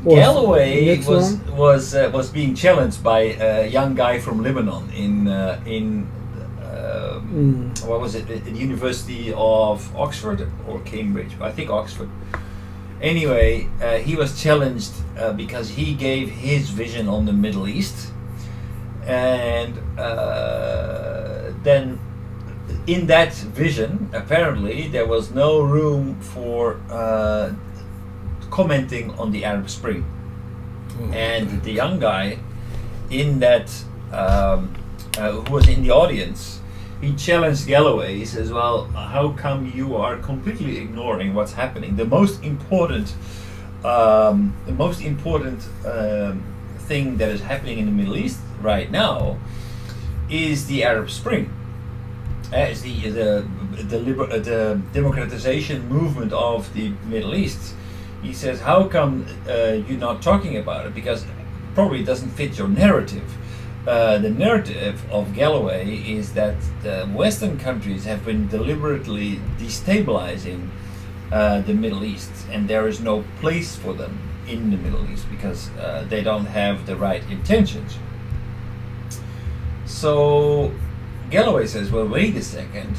Galloway next one? was being challenged by a young guy from Lebanon in what was it, the University of Oxford or Cambridge? I think Oxford. Anyway, he was challenged because he gave his vision on the Middle East, and then in that vision, apparently, there was no room for commenting on the Arab Spring. And the young guy in that, who was in the audience, he challenged Galloway. He says, "Well, how come you are completely ignoring what's happening? The most important thing that is happening in the Middle East right now is the Arab Spring. Is the democratization movement of the Middle East." He says, "How come you're not talking about it? Because probably it doesn't fit your narrative." The narrative of Galloway is that the Western countries have been deliberately destabilizing the Middle East, and there is no place for them in the Middle East because they don't have the right intentions. So Galloway says, "Well, wait a second.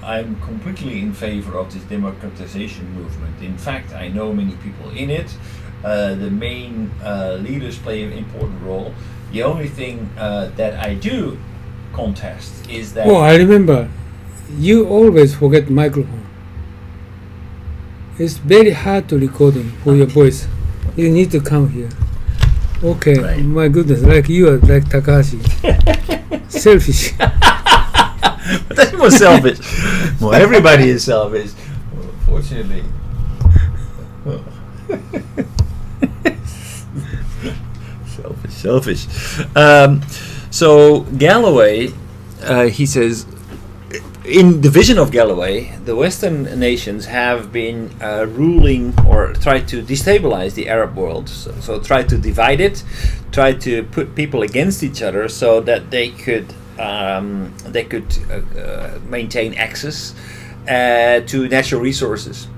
I'm completely in favor of this democratization movement. In fact, I know many people in it. The main leaders play an important role. The only thing that I do contest is that..." Oh, I remember. You always forget microphone. It's very hard to recording for your voice. You need to come here. Okay, Right. My goodness, like you are like Takahashi. Selfish. 私も selfish. Well, everybody is selfish. Fortunately. Selfish. So Galloway, he says, in the vision of Galloway, the Western nations have been ruling or tried to destabilize the Arab world. So try to divide it, try to put people against each other so that they could maintain access to natural resources.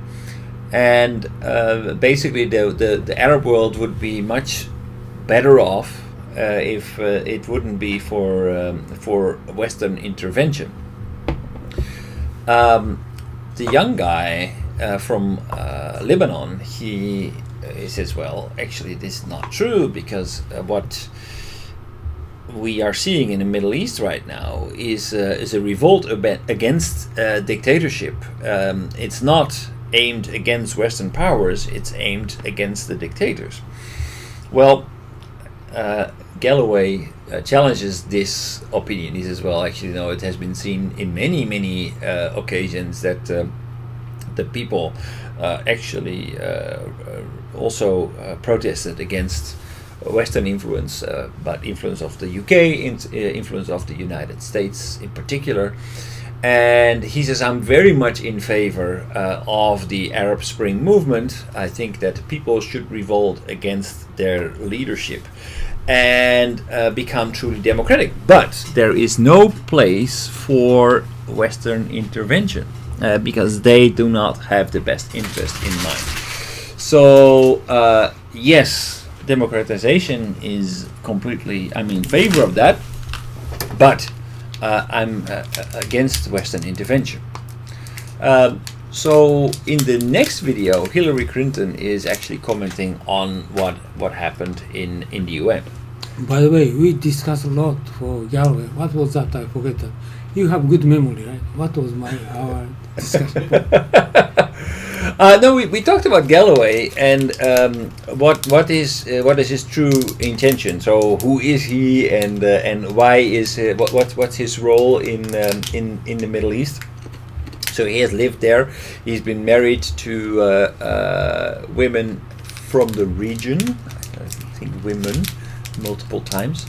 And basically the Arab world would be much better off if it wouldn't be for Western intervention. The young guy from Lebanon, he says, "Well, actually this is not true, because what we are seeing in the Middle East right now is a revolt against dictatorship. It's not aimed against Western powers, it's aimed against the dictators." Well, Galloway challenges this opinion. He says, "Well, actually, no, it has been seen in many occasions that the people actually also protested against Western influence, but influence of the UK, influence of the United States in particular." And he says, "I'm very much in favor of the Arab Spring movement. I think that people should revolt against their leadership and become truly democratic. But there is no place for Western intervention because they do not have the best interest in mind." So yes, democratization is completely, I'm in favor of that, but I'm against Western intervention. So in the next video, Hillary Clinton is actually commenting on what happened in the UN. By the way, we discussed a lot for Galloway. What was that? I forget that. You have good memory, right? What was our discussion? No, we talked about Galloway and what is his true intention. So who is he, and why is what's his role in the Middle East? So he has lived there. He's been married to women from the region. I think women multiple times,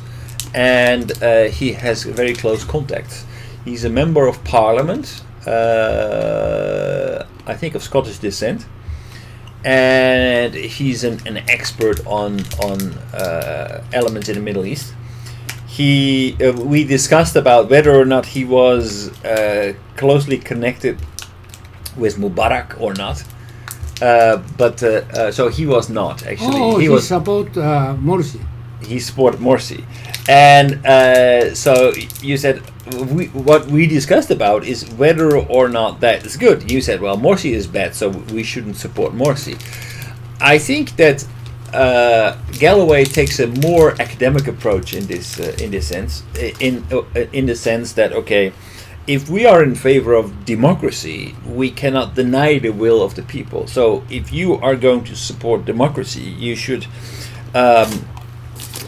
and he has very close contacts. He's a member of Parliament. I think of Scottish descent, and he's an expert on elements in the Middle East. We discussed about whether or not he was closely connected with Mubarak or not. So he was not actually. Oh, he he was. support Morsi. He supported Morsi, and so you said what we discussed about is whether or not that is good. You said, well, Morsi is bad, so we shouldn't support Morsi. I think that Galloway takes a more academic approach in this sense, in the sense that, okay, if we are in favor of democracy, we cannot deny the will of the people. So if you are going to support democracy, you should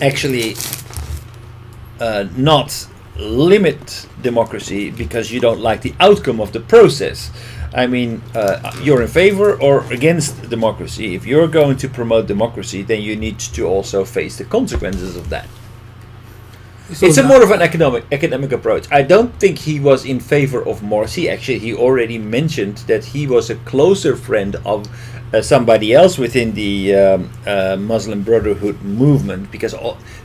actually not limit democracy because you don't like the outcome of the process. I mean, you're in favor or against democracy. If you're going to promote democracy, then you need to also face the consequences of that. So It's a more of an academic approach. I don't think he was in favor of Morsi. Actually, he already mentioned that he was a closer friend of somebody else within the Muslim Brotherhood movement, because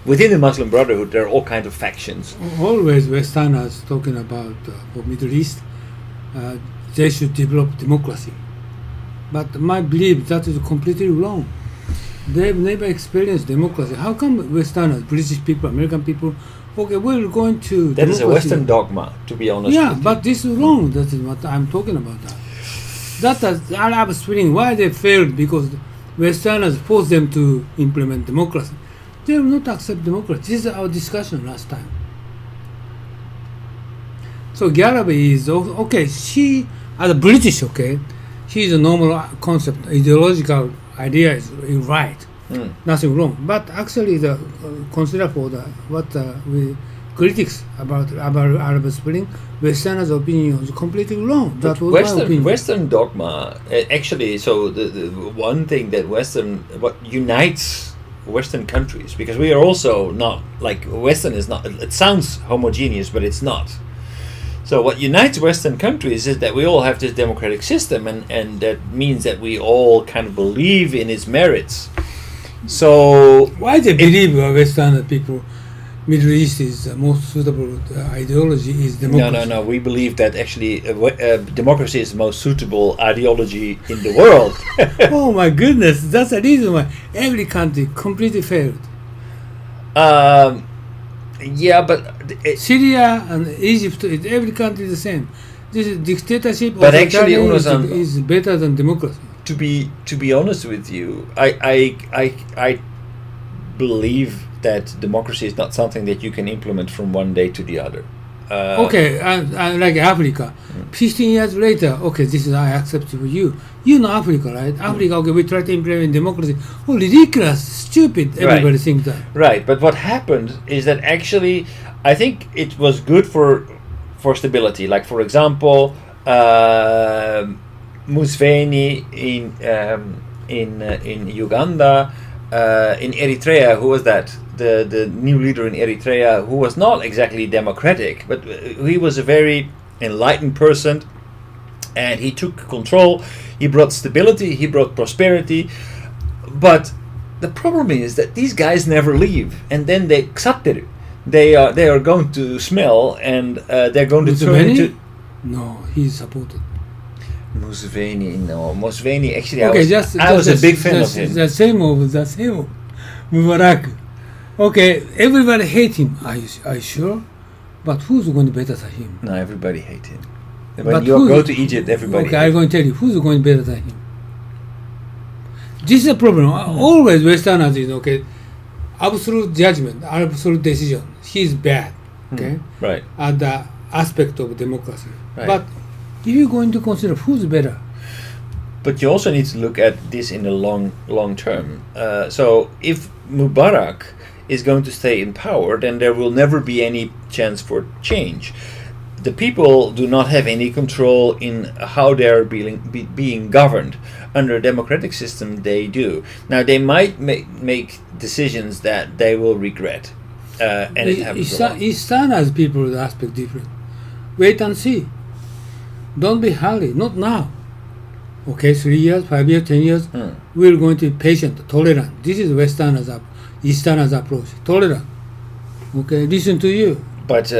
within the Muslim Brotherhood there are all kinds of factions. Always Westerners talking about for Middle East, they should develop democracy. But my belief that is completely wrong. They've never experienced democracy. How come Westerners, British people, American people, okay, we're going to That is democracy. a Western dogma, to be honest. Yeah, with but you. this is wrong. That is what I'm talking about. That is Arab Spring. Why they failed? Because Westerners forced them to implement democracy. They will not accept democracy. This is our discussion last time. So Galloway is okay. She, as a British, okay, she is a normal concept, ideological idea is right. Nothing wrong. But actually, the consider for the what we critics about Arab Spring, Westerners' opinion is completely wrong. That was my opinion. Western dogma actually. So the one thing that what unites Western countries, because we are also not like Western is not. It sounds homogeneous, but it's not. So what unites Western countries is that we all have this democratic system, and that means that we all kind of believe in its merits. So Why they believe Western people, Middle East is the most suitable ideology is democracy? No. We believe that actually democracy is the most suitable ideology in the world. Oh my goodness, that's the reason why every country completely failed. Yeah, but Syria and Egypt, every country is the same. This is dictatorship. But actually, authoritarianism is better than democracy. to be honest with you, I believe that democracy is not something that you can implement from one day to the other. Okay, like Africa, 15 years later, okay, this is I accept for you. You know Africa, right? Africa, okay, we try to implement democracy. Oh, ridiculous, stupid. Everybody thinks that. Right, but what happened is that actually, I think it was good for stability. Like for example, Museveni in Uganda, in Eritrea. Who was that? The new leader in Eritrea, who was not exactly democratic, but he was a very enlightened person, and he took control. He brought stability. He brought prosperity. But the problem is that these guys never leave, and then they ksatteru. They are going to smell, and they're going to turn Museveni? into No, he's supported. Museveni. Actually, Okay, I was a big fan of him. The same of Mubarak. Okay, everybody hate him. Are you sure? But who's going to better than him? No, everybody hate him. When But you who- go to Egypt, everybody. Okay, hate I'm going to tell you who's going better than him. This is a problem. Always Westerners is okay. Absolute judgment, absolute decision. He's bad. Okay, Right. at the aspect of democracy. Right. But if you're going to consider who's better, But you also need to look at this in the long term. So if Mubarak is going to stay in power, then there will never be any chance for change. The people do not have any control in how they are being governed. Under a democratic system, they do. Now, they might make decisions that they will regret. And it happens a lot. Easterners people the aspect different. Wait and see. Don't be hurry. Not now. Okay, 3 years, 5 years, 10 years. We're going to be patient, tolerant. This is Easterners approach. Tolerant. Okay, listen to you, But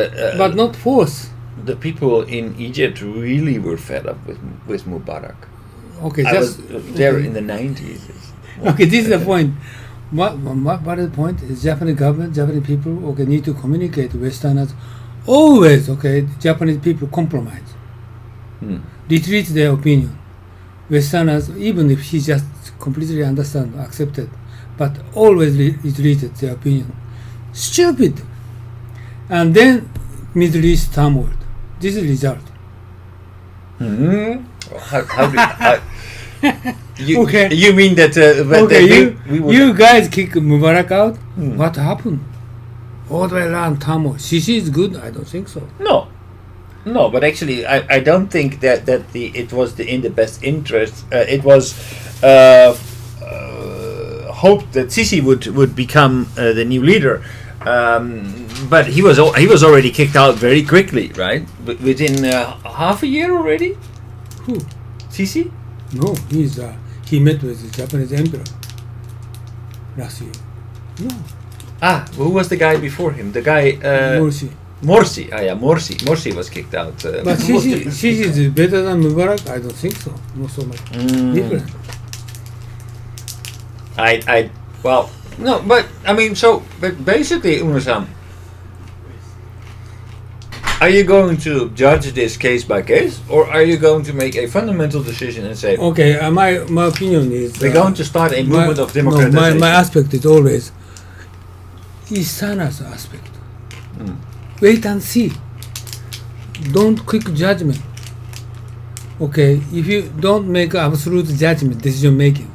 not force. the people in Egypt really were fed up with Mubarak. Okay, I just was there in the 90s. okay. This is the point. What is the point? Is Japanese government, Japanese people, okay, need to communicate with Westerners. Always, okay, Japanese people compromise, retreat their opinion. Westerners, even if he just completely understand, accepted, but always retreated their opinion. Stupid. And then Middle East turmoil. This is result. You mean that? You guys kick Mubarak out. What happened? All the way around turmoil. Sisi is good. I don't think so. No, but actually, I don't think that it was in the best interest. It was hoped that Sisi would become the new leader, but he was already kicked out very quickly, right? Within half a year already. Who? Sisi? No, he met with the Japanese emperor last year. No. Who was the guy before him? The guy Morsi. Morsi. Morsi was kicked out. But Sisi is better than Mubarak? I don't think so. Not so much. Different. No, but I mean, but basically, Uno-san, are you going to judge this case by case, or are you going to make a fundamental decision and say, okay, my opinion is we're going to start a movement of democratization? No, my aspect is always Isana's aspect. Wait and see. Don't quick judgment. Okay, if you don't make absolute judgment, decision making.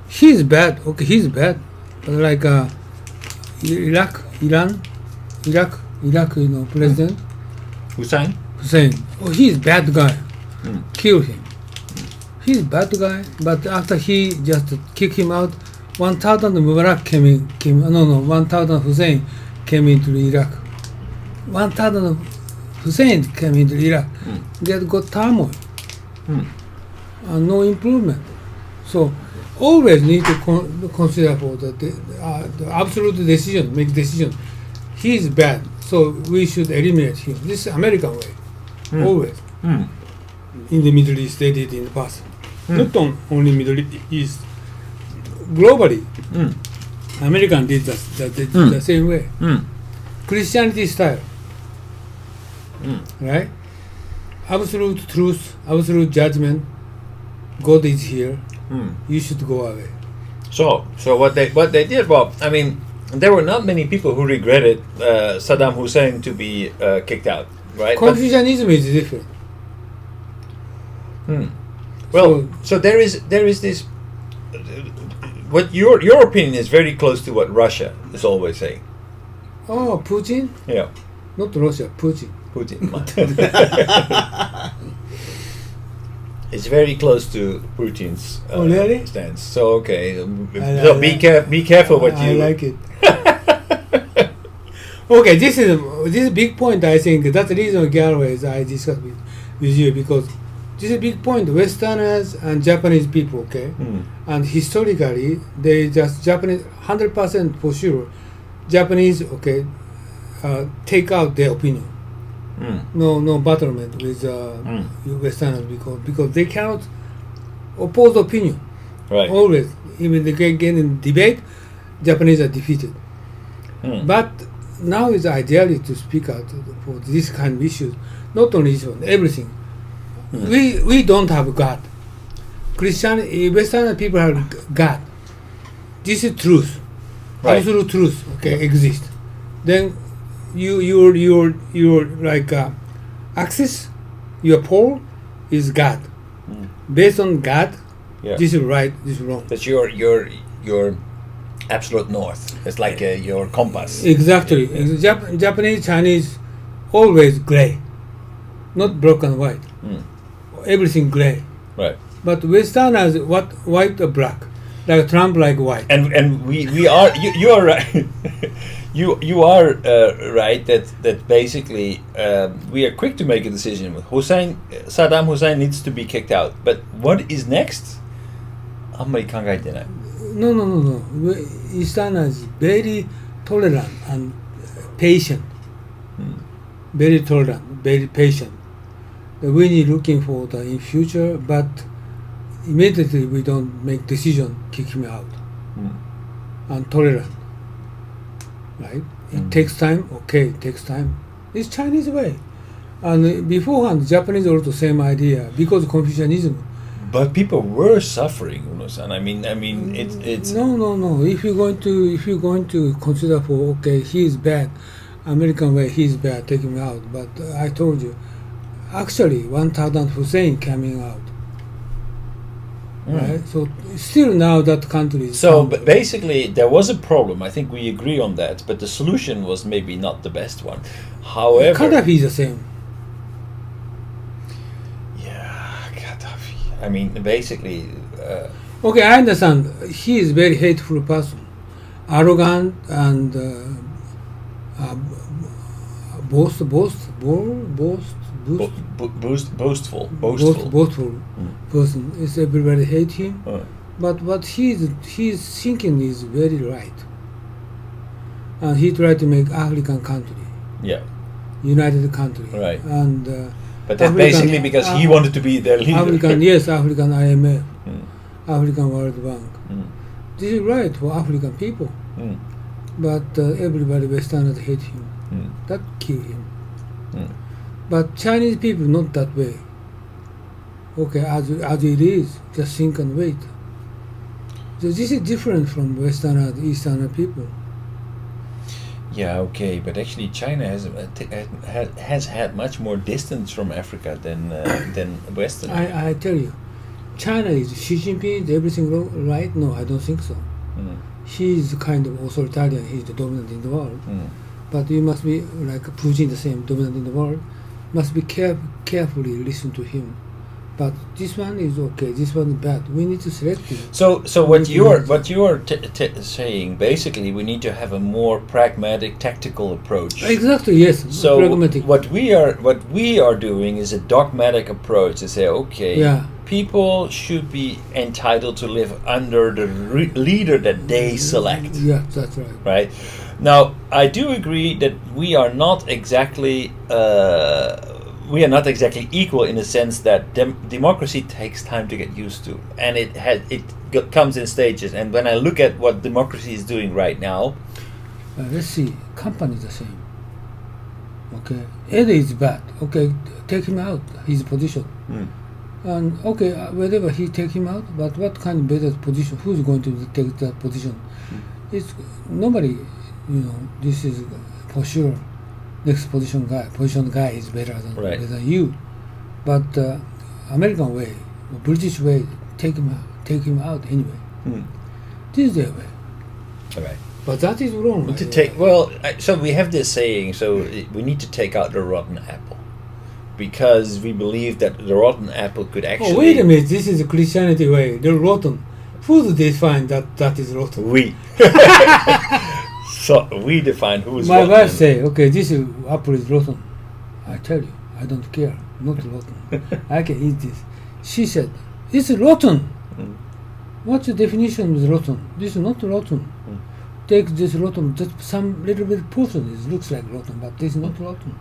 He's bad. Okay, he's bad. But like Iraq, president Hussein? Oh, he's bad guy. Kill him. He's bad guy. But after he just kick him out, 1,000 Mubarak came. 1,000 Hussein came into Iraq. 1,000 Hussein came into Iraq. They got turmoil. And no improvement. So always need to consider for the absolute decision, make decision. He is bad, so we should eliminate him. This is American way. Always. In the Middle East, they did in the past. Not only Middle East. Globally, American did the same way. Christianity style. Right? Absolute truth, absolute judgment. God is here. You should go away. So what they did, well, I mean, there were not many people who regretted Saddam Hussein to be kicked out, right? Confucianism is different. Well, so there is this. What your opinion is very close to what Russia is always saying. Oh, Putin? Yeah. Not Russia, Putin. It's very close to Putin's really? stance. So okay, so be careful what you. I like it. Okay, this is a big point. I think that's the reason Galloway I discussed with you, because this is a big point. Westerners and Japanese people, okay, and historically they just Japanese 100% for sure. Japanese, okay, take out their opinion. No battlement with Westerners because they cannot oppose opinion. Right. Always, even they get in debate, Japanese are defeated. But now is ideally to speak out for this kind of issues. Not only this one, everything. We don't have God. Western people have God. This is truth. Right. Absolute truth. Okay, exists. Then your like access, your pole is God. Based on God, this is right, this is wrong. That's your absolute north. It's like your compass. Exactly. Japanese, Chinese, always gray, not black and white. Everything gray. Right. But Westerners, what white or black, like Trump, like white. And we are you are right. You are right that basically we are quick to make a decision. Saddam Hussein needs to be kicked out. But what is next? あんまり考えてない。No. Easterners very tolerant and patient. Very tolerant, very patient. We need looking for the in future, but immediately we don't make decision, kick him out. And tolerant, right? It takes time. Okay, it takes time. It's Chinese way. And beforehand, Japanese also same idea because Confucianism. But people were suffering, Uno-san. I mean, it's No. If you're going to consider for okay, he is bad, American way, he is bad, take him out. But I told you, actually, 1,000 Hussein coming out. Right. So still now that country is. So basically, there was a problem. I think we agree on that. But the solution was maybe not the best one. However, Gaddafi is the same. I mean, basically. Okay, I understand. He is very hateful person, arrogant and boastful person. Is everybody hate him? But what he's thinking is very right. And he tried to make African country. Yeah. United country. Right. And. But that's basically because he wanted to be their leader. African IMF, African World Bank. This is right for African people. But everybody Westerners hate him. That kill him. But Chinese people not that way. Okay, as it is, just think and wait. So this is different from Western Eastern people. Yeah, okay, but actually China has had much more distance from Africa than Western. I tell you, China is Xi Jinping, is everything right? No, I don't think so. He is kind of authoritarian, he is the dominant in the world. But you must be like Putin, the same dominant in the world. Must be carefully listen to him. But this one is okay. This one is bad. We need to select him. So what you are saying basically, we need to have a more pragmatic, tactical approach. Exactly. Yes. So pragmatic. what we are doing is a dogmatic approach to say, okay, people should be entitled to live under the leader that they select. Yeah, that's right. Right. Now, I do agree that we are not exactly. We are not exactly equal in the sense that democracy takes time to get used to, and it comes in stages. And when I look at what democracy is doing right now, let's see, company is the same. Okay, Eddie is bad. Okay, take him out. His position, and okay, wherever he take him out. But what kind of better position? Who's going to take that position? It's nobody. This is for sure. Next position guy is better than you, but American way, British way, take him out anyway. This is their way. Okay. But that is wrong. So we have this saying. So we need to take out the rotten apple, because we believe that the rotten apple could actually. Oh, wait a minute! This is a Christianity way. The rotten. Who define that is rotten? We. So we define who is My rotten. wife say, okay, this apple is rotten. I tell you, I don't care. Not rotten. I can eat this. She said, it's rotten. What's the definition of rotten? This is not rotten. Take this rotten, just some little bit portion. It looks like rotten, but this is not rotten.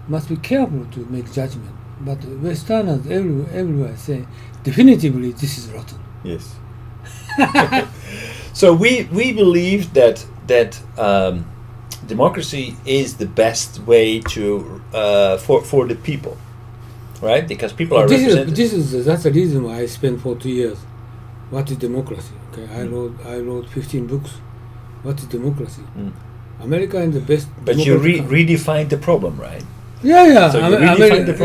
Must be careful to make judgment. But Westerners everywhere say, definitively this is rotten. Yes. So we believe that democracy is the best way to for the people, right? Because people are represented. That's the reason why I spent 40 years. What is democracy? Okay, I wrote 15 books. What is democracy? America is the best. But you redefined the problem, right? Yeah. So America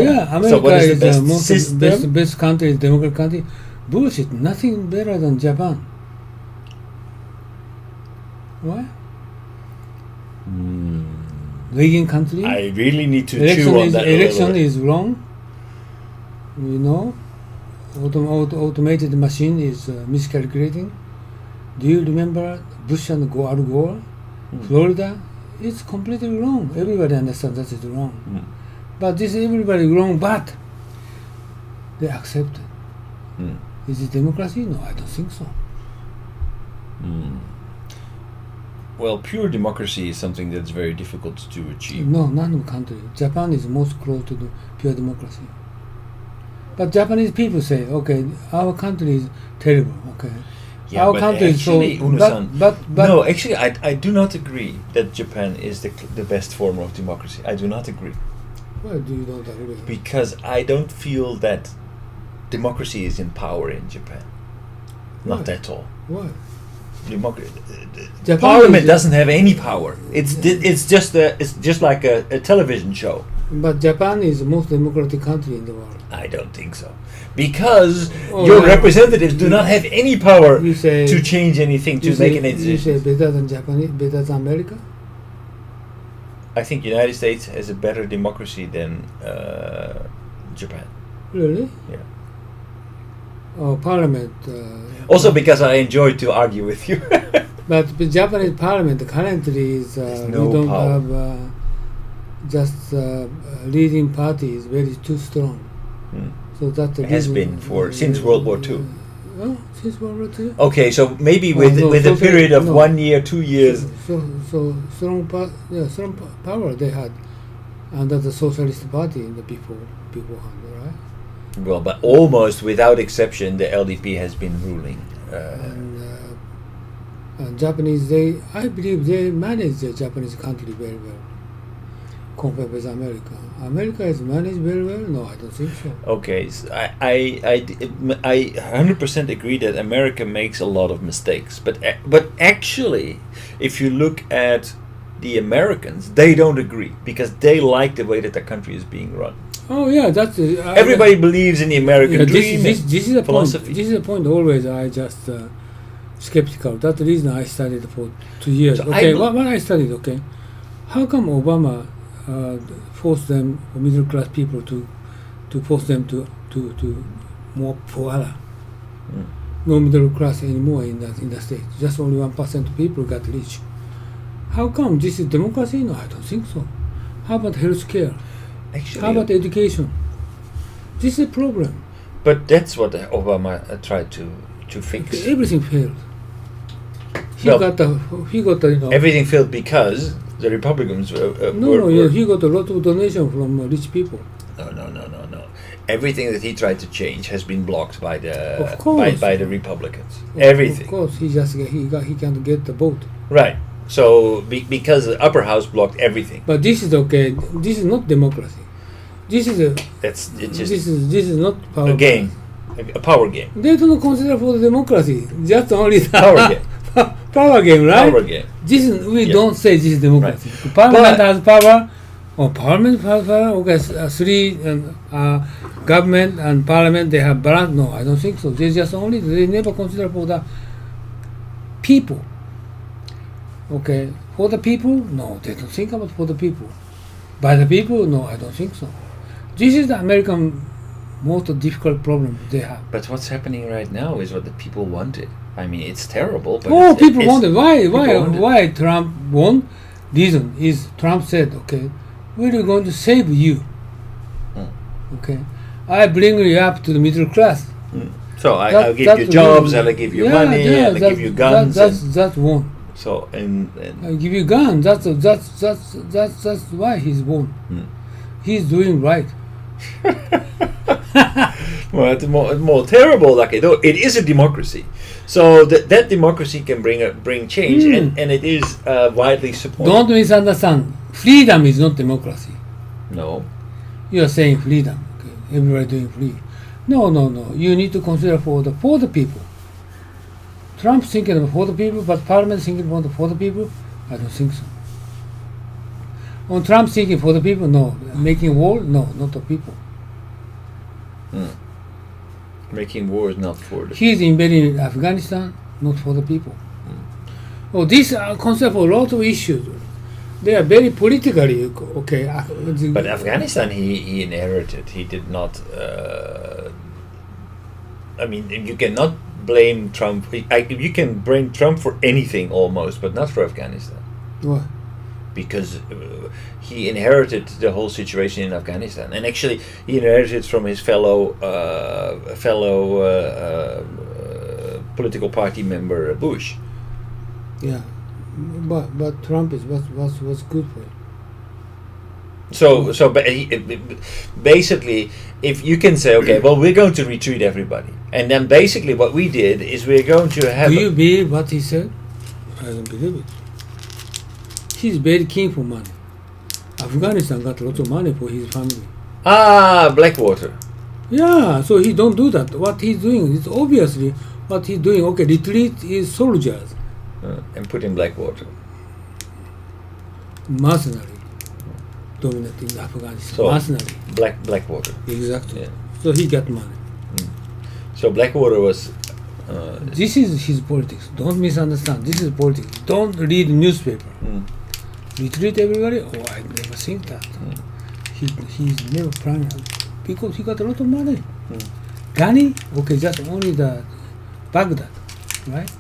so what is the best system? best country, is democratic country. Bullshit. Nothing better than Japan. Why? Reagan country. I really need to chew on that. Election is wrong. Automated machine is miscalculating. Do you remember Bush and Al Gore? Florida? It's completely wrong. Everybody understands that is wrong. But this is everybody wrong, but they accept it. Is it democracy? No, I don't think so. Well, pure democracy is something that's very difficult to achieve. No, none of the country. Japan is most close to the pure democracy. But Japanese people say, okay, our country is terrible. Okay, Yeah, our but country is so. actually, Uno-san, But no, actually, I do not agree that Japan is the best form of democracy. I do not agree. Why do you not agree? Because I don't feel that democracy is in power in Japan. Not Why? at all. Why? Japan Parliament doesn't have any power. It's just like a television show. But Japan is the most democratic country in the world. I don't think so. Because Oh, your yeah. representatives do not have any power You say- to change anything, to You make say, any you say decisions. better than Japanese, better than America? I think United States has a better democracy than Japan. Really? Yeah. Oh, Parliament. Also because I enjoy to argue with you. But the Japanese Parliament currently is There's no we don't power. have just leading party is very too strong. Hmm. So that It has been since World War II. Since World War II. Okay, so maybe Oh, with no, with a so- period of no. 1 year, 2 years. So strong, strong power they had under the Socialist Party in the beforehand, right? Well, but almost without exception, the LDP has been ruling. And Japanese, I believe they manage the Japanese country very well compared with America. America is managed very well. No, I don't think so. Okay, so I 100% agree that America makes a lot of mistakes, but actually, if you look at the Americans, they don't agree because they like the way that the country is being run. Oh yeah, that's Everybody believes in the American yeah, dream. this is a philosophy. point. This is a point. Always, I just skeptical. That's the reason I studied for 2 years. So Okay, what I studied. Okay, how come Obama forced them, middle class people, to force them to more poorer? Mm. No middle class anymore in the state. Just only 1% of people got rich. How come this is democracy? No, I don't think so. How about healthcare? Actually, How about education? This is a problem. but that's what Obama tried to fix. Everything failed. He Well, got the Everything failed because the Republicans were. he got a lot of donation from rich people. No. Everything that he tried to change has been blocked by the Of course. by the Republicans. Everything. Of course, he can't get the vote. Right. So because the upper house blocked everything. But this is okay. This is not democracy. This is It's just this is not power a game, a power game. They don't consider for the democracy. Just only the Power game. power game, right? Power game. This is, we Yeah. don't say this is democracy. Right. Parliament But- has power. Or parliament has power. Okay, three government and parliament they have balance. No, I don't think so. They never consider for the people. Okay, for the people, no, they don't think about for the people. By the people, no, I don't think so. This is the American most difficult problem they have. But what's happening right now is what the people wanted. I mean, it's terrible. But Oh, it's, people it's, wanted. people wanted. Why Trump won? Reason is Trump said, okay, we're going to save you. Okay, I bring you up to the middle class. So I'll give you jobs, I'll give you money, I'll give you guns. That's one. So and I give you guns. That's why he's won. He's doing right. well, it's more terrible. Like it is a democracy, so that democracy can bring change, and it is widely supported. Don't misunderstand. Freedom is not democracy. No. You are saying freedom. Okay, everybody doing free. No. You need to consider for the people. Trump thinking about for the people, but Parliament thinking for the people. I don't think so. On Trump thinking for the people, no. Making war, no, not the people. Making war is not for the. He is invading Afghanistan, not for the people. Oh, this concept for a lot of issues. They are very politically okay. But Afghanistan, he inherited. He did not. I mean, you cannot blame Trump. You can blame Trump for anything almost, but not for Afghanistan. Why? Because he inherited the whole situation in Afghanistan, and actually he inherited from his fellow political party member Bush. Yeah, but Trump is what's good for him. Basically, if you can say, okay, well, we're going to retreat everybody, and then basically what we did is we're going to have. Do you believe what he said? I don't believe it. He's very keen for money. Afghanistan got lots of money for his family. Blackwater. Yeah, so he don't do that. What he's doing is obviously what he's doing. Okay, retreat is soldiers. And put in Blackwater. Mercenary. Dominating Afghanistan. So, mercenary. Blackwater. Exactly. Yeah. So he got money. So Blackwater was. This is his politics. Don't misunderstand. This is politics. Don't read newspaper. Retreat everybody? Oh, I never think that. He's never planning because he got a lot of money. Ghani? Okay, just only the Baghdad, right?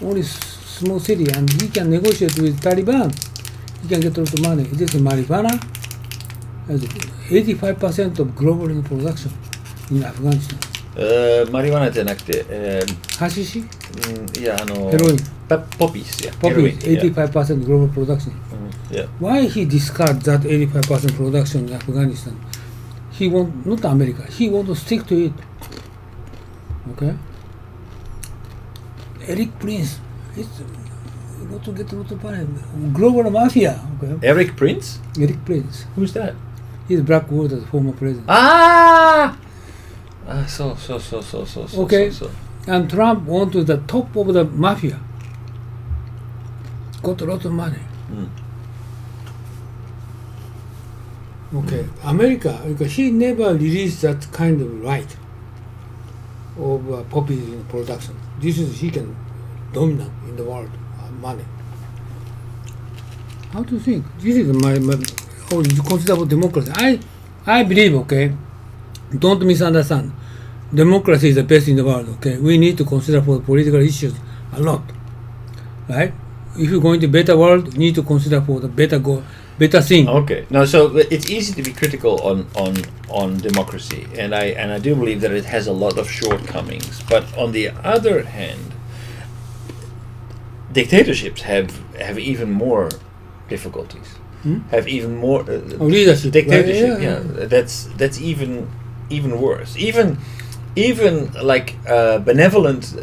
Only small city, and he can negotiate with Taliban. He can get a lot of money. This is marijuana. 85% of global production in Afghanistan. Marijuana じゃなくて、Hashish? いやヘロイン。ポピー、Poppy, 85% global production. Yeah. Why he discard that 85% production in Afghanistan? He want not America. He want to stick to it. Okay. Eric Prince. It's got to get a lot of money. Global mafia. Okay. Eric Prince? Eric Prince. Who's that? He's Blackwater's former president. So. Okay. And Trump went to the top of the mafia. Got a lot of money. Okay, America, because he never released that kind of right of poppy production. This is he can dominate in the world money. How do you think? This is my you consider about democracy. I believe, okay, don't misunderstand. Democracy is the best in the world. Okay, we need to consider for political issues a lot, right? If you're going to better world, you need to consider for the better thing. Okay. No, so it's easy to be critical on democracy, and I do believe that it has a lot of shortcomings. But on the other hand, dictatorships have even more difficulties. Have even more leadership. Dictatorship. Right? Yeah, that's even worse. Even like benevolent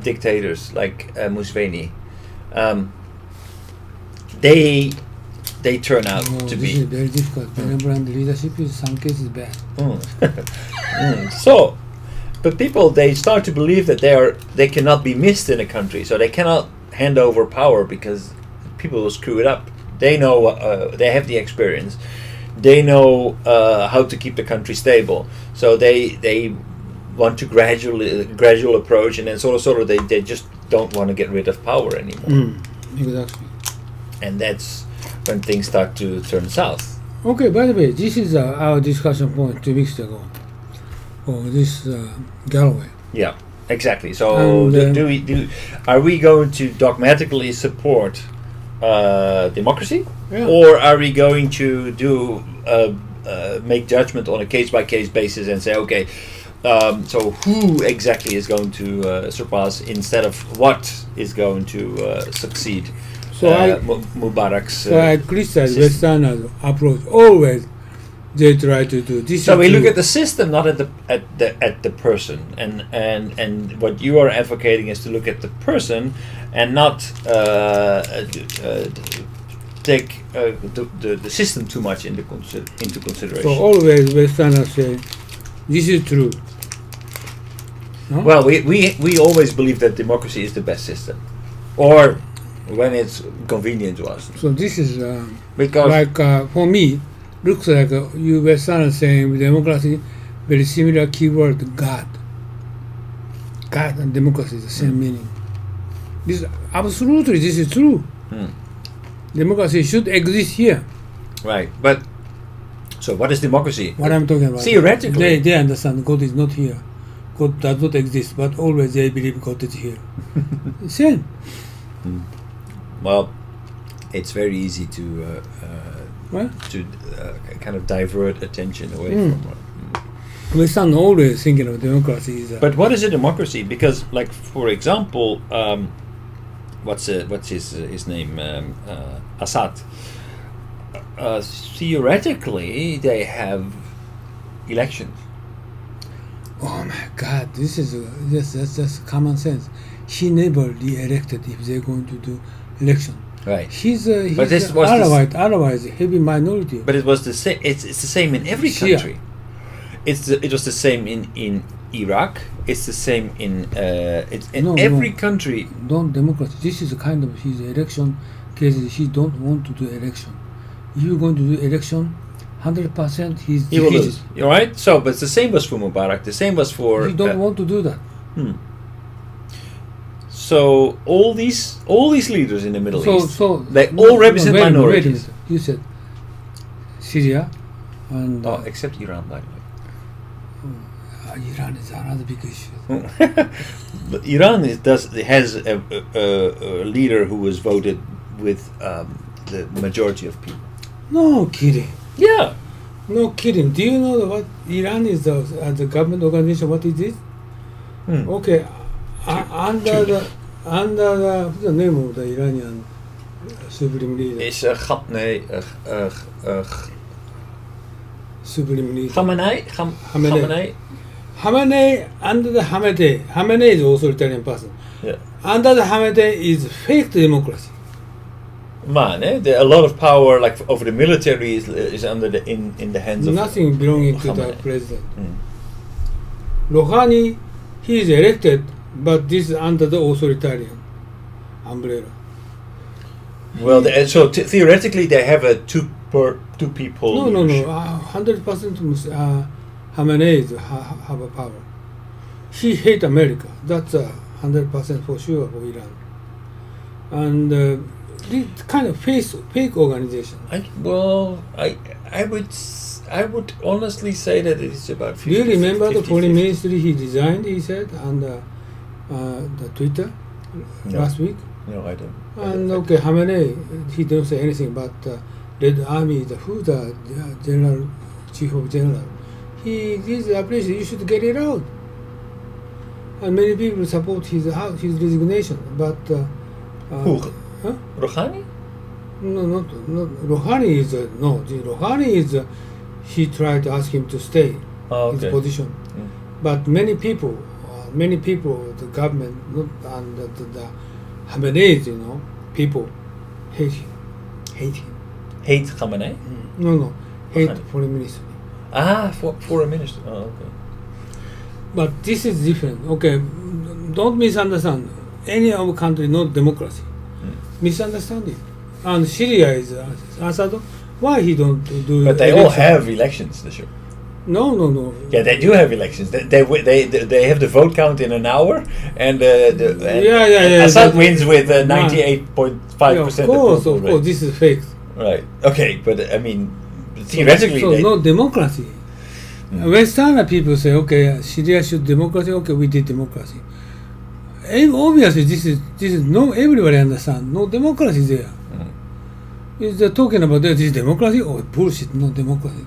dictators like Museveni. They turn out to this be is very difficult. Benevolent leadership is some cases bad. So, but people, they start to believe that they cannot be missed in a country, so they cannot hand over power because people will screw it up. They know they have the experience. They know how to keep the country stable. So they want to gradual approach, and then sort of they just don't want to get rid of power anymore. Exactly. And that's when things start to turn south. Okay, by the way, this is our discussion point 2 weeks ago. This Galloway. Yeah, exactly. So And, are we going to dogmatically support democracy, Yeah. or are we going to do make judgment on a case-by-case basis and say, okay, so who exactly is going to surpass instead of what is going to succeed? So Mubarak's. So I criticize Westerners' approach. Always they try to do this. So we look at the system, not at the person, and what you are advocating is to look at the person and not take the system too much into consideration. So always Westerners say this is true. No? Well, we always believe that democracy is the best system, or when it's convenient to us. So this is Because like for me, looks like you Westerners saying democracy, very similar keyword God. God and democracy is the same meaning. This is true. Democracy should exist here. Right, but so what is democracy? What I'm talking about. Theoretically, They understand God is not here. God does not exist, but always they believe God is here. Same. Well, it's very easy to kind of divert attention away from what. Western always thinking of democracy is. But what is a democracy? Because, like, for example, what's his name? Assad. theoretically, they have elections. Oh my God! This is that's common sense. He never re-elected if they're going to do election. Right. He's But this was otherwise heavy minority. But it was the same. It's the same in every Shia. country. It was the same in Iraq. It's the same in every country. Don't democracy. This is a kind of his election cases. He don't want to do election. If you're going to do election, 100% He will lose. All right. So, but the same was for Mubarak. The same was for. He don't want to do that. So all these leaders in the Middle East, So they all represent minorities. Wait a minute. You said Syria, and Except Iran, by the way. Iran is another big issue. But Iran has a leader who was voted with the majority of people. No kidding. Yeah. No kidding. Do you know what Iran is the government organization? What it is? Okay, under the what's the name of the Iranian supreme leader? Is Supreme leader. Khamenei. Khamenei under the Khamenei is also authoritarian person. Yeah. Under the Khamenei is fake democracy. Man, a lot of power, like over the military, is under in the hands of Nothing belonging to the Khamenei. president. Rouhani, he is elected, but this is under the authoritarian umbrella. Well, so theoretically, they have a two people. No. leadership. 100% Khamenei have a power. He hate America. That's 100% for sure for Iran. And this kind of fake organization. I would honestly say that it is about 50. Do you remember the 50, foreign 50. ministry he resigned? He said on the Twitter last week. No, I don't. And okay, Khamenei, he didn't say anything, but Red Army, the general, chief of general, he is appreciated. You should get it out. And many people support his resignation, but Who? huh? Rouhani? No, not Rouhani is no. Rouhani is he tried to ask him to stay his position, but many people, the government, not and the Khamenei, people hate him. Hate Khamenei? No, hate Rouhani. foreign ministry. Foreign minister. Oh, okay. But this is different. Okay, don't misunderstand. Any other country, not democracy. Misunderstand it. And Syria is Assad. Why he don't do? But they election? all have elections, the show. No. Yeah, they do have elections. They have the vote count in an hour, and Assad wins with 98.5%. Of course. This is fake. Right. Okay, but I mean, theoretically, so no democracy. Western people say, okay, Syria should democracy. Okay, we did democracy. Obviously, this is no. Everybody understand. No democracy there. Is they talking about this is democracy? Oh, bullshit! No democracy.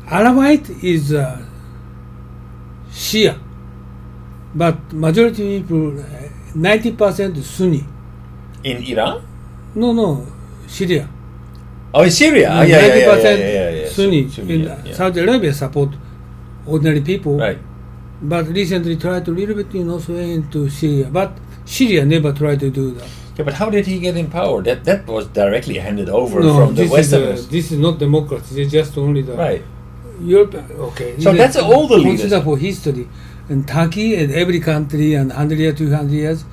Alawite is Shia, but majority people, 90% Sunni. In Iran? No, Syria. Oh, in Syria? 90% Sunni. Sunni, In Saudi Arabia support ordinary people. Right. But recently tried to little bit, sway into Syria. But Syria never tried to do that. Yeah, but how did he get in power? That was directly handed over from the Westerners. This is not democracy. It's just only the Right. Europe. Okay. So that's all the leaders. Consider for history, and Turkey and every country and 100 years, 200 years,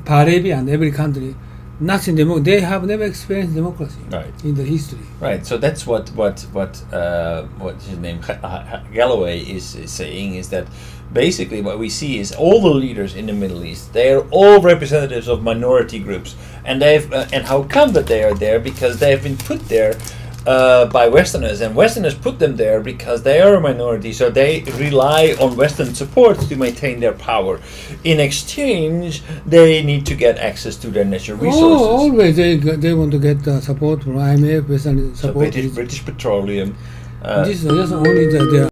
Arabia and every country, nothing. They have never experienced democracy. Right. In the history. Right. So that's what his name Galloway is saying is that basically what we see is all the leaders in the Middle East, they are all representatives of minority groups, and and how come that they are there? Because they have been put there by Westerners, and Westerners put them there because they are a minority, so they rely on Western support to maintain their power. In exchange, they need to get access to their natural resources. Always they want to get support from IMF, Western support. So British Petroleum. This is just only